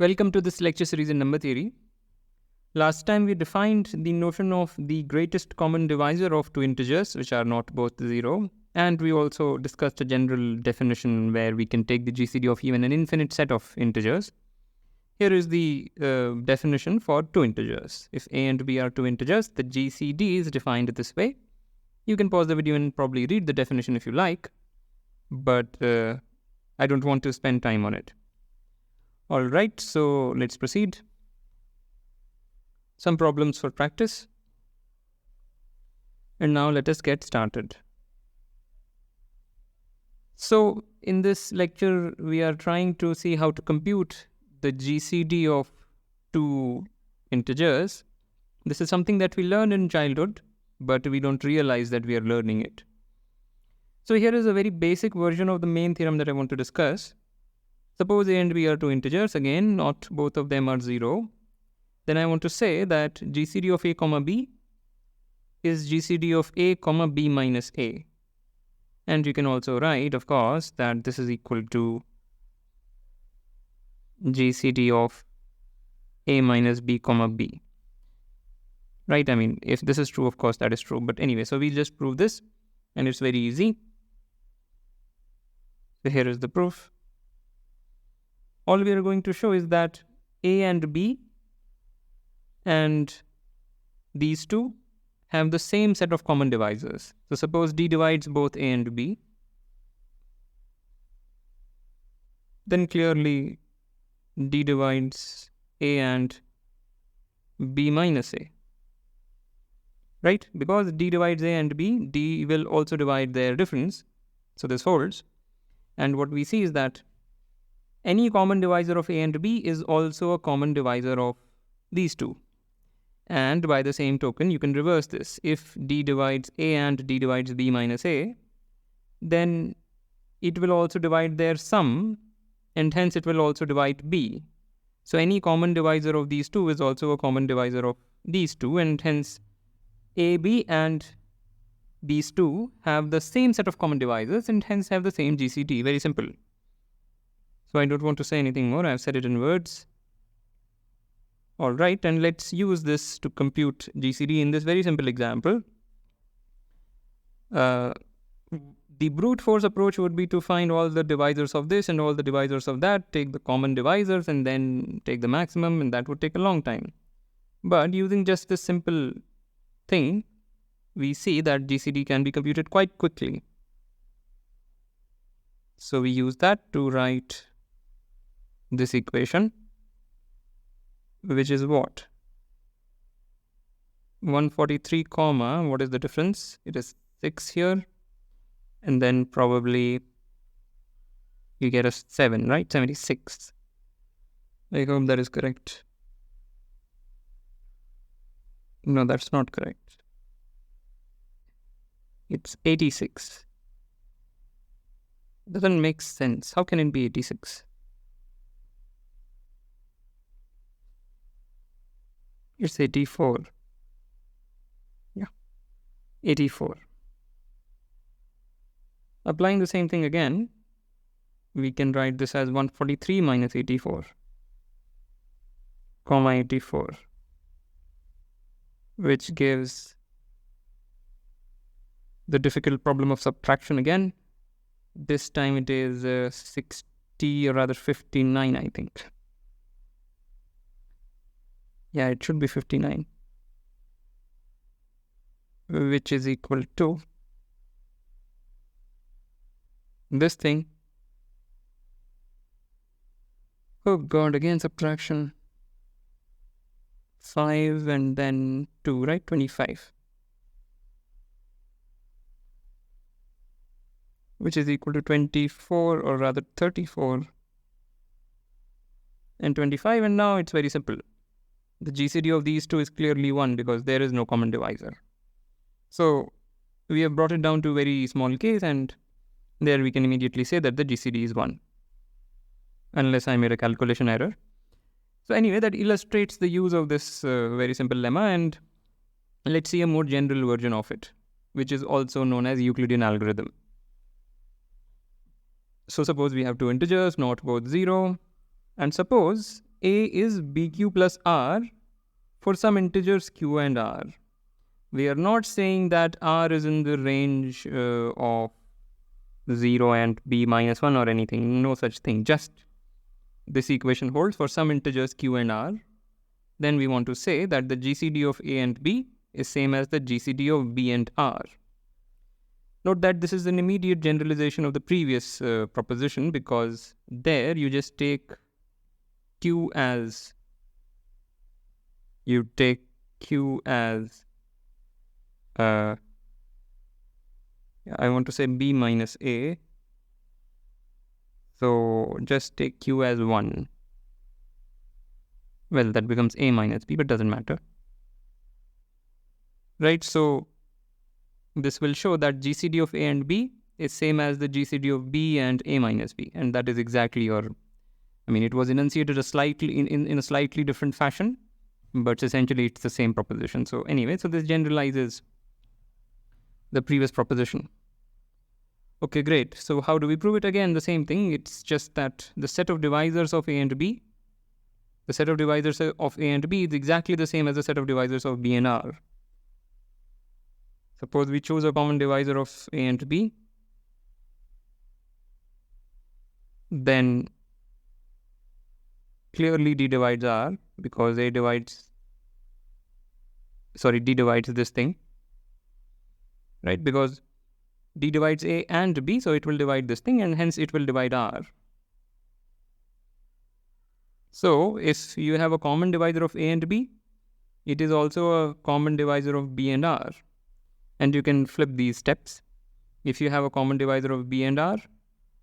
Welcome to this lecture series in number theory. Last time we defined the notion of the greatest common divisor of two integers which are not both 0, and we also discussed a general definition where we can take the GCD of even an infinite set of integers. Here is the definition for two integers. If a and b are two integers, the GCD is defined this way. You can pause the video and probably read the definition if you like, but I don't want to spend time on it. Alright, so let's proceed. Some problems for practice. And now let us get started. So in this lecture, we are trying to see how to compute the GCD of two integers. This is something that we learn in childhood, but we don't realize that we are learning it. So here is a very basic version of the main theorem that I want to discuss. Suppose a and b are two integers, again, not both of them are 0. Then I want to say that GCD of a comma b is GCD of a comma b minus a. And you can also write, of course, that this is equal to GCD of a minus b comma b. Right? I mean, if this is true, of course, that is true. But anyway, so we just prove this, and it's very easy. So here is the proof. All we are going to show is that a and b and these two have the same set of common divisors. So suppose d divides both a and b, then clearly d divides a and b minus a. Right? Because d divides a and b, d will also divide their difference. So this holds. And what we see is that any common divisor of a and b is also a common divisor of these two. And by the same token, you can reverse this. If d divides a and d divides b minus a, then it will also divide their sum, and hence it will also divide b. So any common divisor of these two is also a common divisor of these two, and hence a, b and these two have the same set of common divisors and hence have the same GCD. Very simple. So I don't want to say anything more. I've said it in words. Alright, and let's use this to compute GCD in this very simple example. The brute force approach would be to find all the divisors of this and all the divisors of that, take the common divisors and then take the maximum, and that would take a long time. But using just this simple thing, we see that GCD can be computed quite quickly. So we use that to write this equation, which is what? 143 comma, what is the difference? It is 6 here, and then probably you get a 7, right? 76. I hope that is correct. No, that's not correct. It's 86. Doesn't make sense. How can it be 86? It's 84. Yeah, 84. Applying the same thing again, we can write this as 143 minus 84, comma 84, which gives the difficult problem of subtraction again. This time it is 60, or rather 59, I think. Yeah, it should be 59, which is equal to this thing. Oh God, again subtraction. 5 and then 2, right? 25. Which is equal to 24, or rather 34 and 25. And now it's very simple. The GCD of these two is clearly 1 because there is no common divisor. So we have brought it down to a very small case, and there we can immediately say that the GCD is 1. Unless I made a calculation error. So anyway, that illustrates the use of this very simple lemma, and let's see a more general version of it, which is also known as Euclidean algorithm. So suppose we have two integers, not both 0, and suppose A is BQ plus R for some integers Q and R. We are not saying that R is in the range of 0 and B minus 1 or anything. No such thing. Just this equation holds for some integers Q and R. Then we want to say that the GCD of A and B is same as the GCD of B and R. Note that this is an immediate generalization of the previous proposition, because there you just take Q as I want to say B minus A. So just take Q as 1. Well, that becomes A minus B, but doesn't matter. Right, so this will show that GCD of A and B is same as the GCD of B and A minus B. And that is exactly it was enunciated in a slightly different fashion, but essentially it's the same proposition. So anyway, so this generalizes the previous proposition. Okay, great. So how do we prove it? Again, the same thing. It's just that the set of divisors of A and B, the set of divisors of A and B is exactly the same as the set of divisors of B and R. Suppose we choose a common divisor of A and B, then clearly D divides R, because D divides this thing, right? Because D divides A and B, so it will divide this thing, and hence it will divide R. So if you have a common divisor of A and B, it is also a common divisor of B and R. And you can flip these steps. If you have a common divisor of B and R,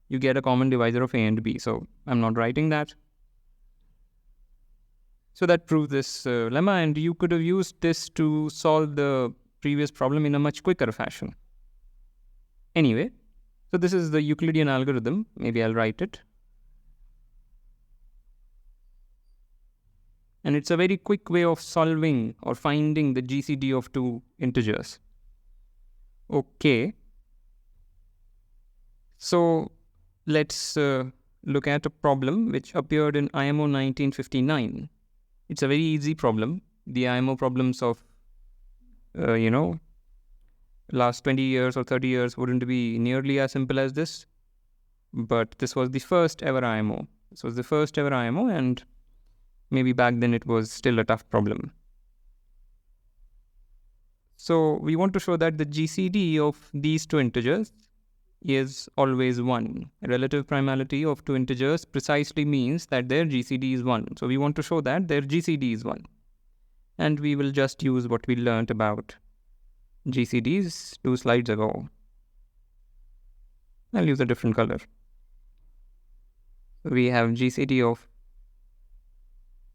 you get a common divisor of A and B. So I'm not writing that. So that proves this lemma, and you could have used this to solve the previous problem in a much quicker fashion. Anyway, so this is the Euclidean algorithm. Maybe I'll write it. And it's a very quick way of solving or finding the GCD of two integers. Okay. So let's look at a problem which appeared in IMO 1959. It's a very easy problem. The IMO problems of, last 20 years or 30 years wouldn't be nearly as simple as this. But this was the first ever IMO. And maybe back then it was still a tough problem. So we want to show that the GCD of these two integers is always 1. Relative primality of two integers precisely means that their GCD is 1. So we want to show that their GCD is 1. And we will just use what we learnt about GCDs 2 slides ago. I'll use a different color. We have GCD of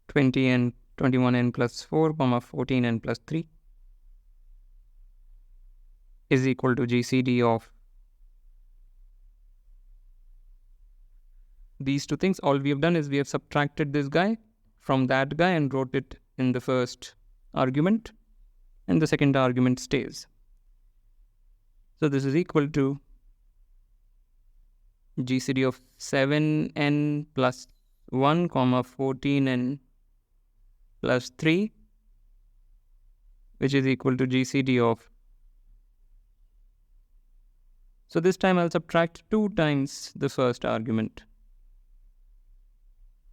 20n, 21n plus 4, 14n plus 3 is equal to GCD of these two things. All we have done is we have subtracted this guy from that guy and wrote it in the first argument, and the second argument stays. So this is equal to GCD of 7n plus 1, 14n plus 3, which is equal to GCD of. So this time I'll subtract 2 times the first argument.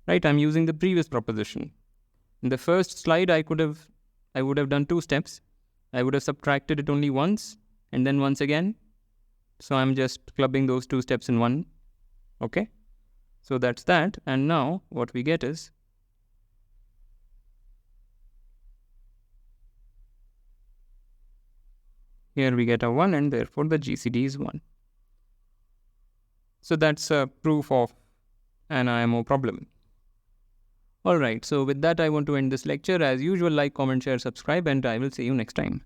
Right, I'm using the previous proposition. In the first slide, I would have done 2 steps. I would have subtracted it only once and then once again. So I'm just clubbing those 2 steps in one. Okay, so that's that. And now what we get is here we get a 1, and therefore the GCD is 1. So that's a proof of an IMO problem. Alright, so with that I want to end this lecture. As usual, like, comment, share, subscribe, and I will see you next time.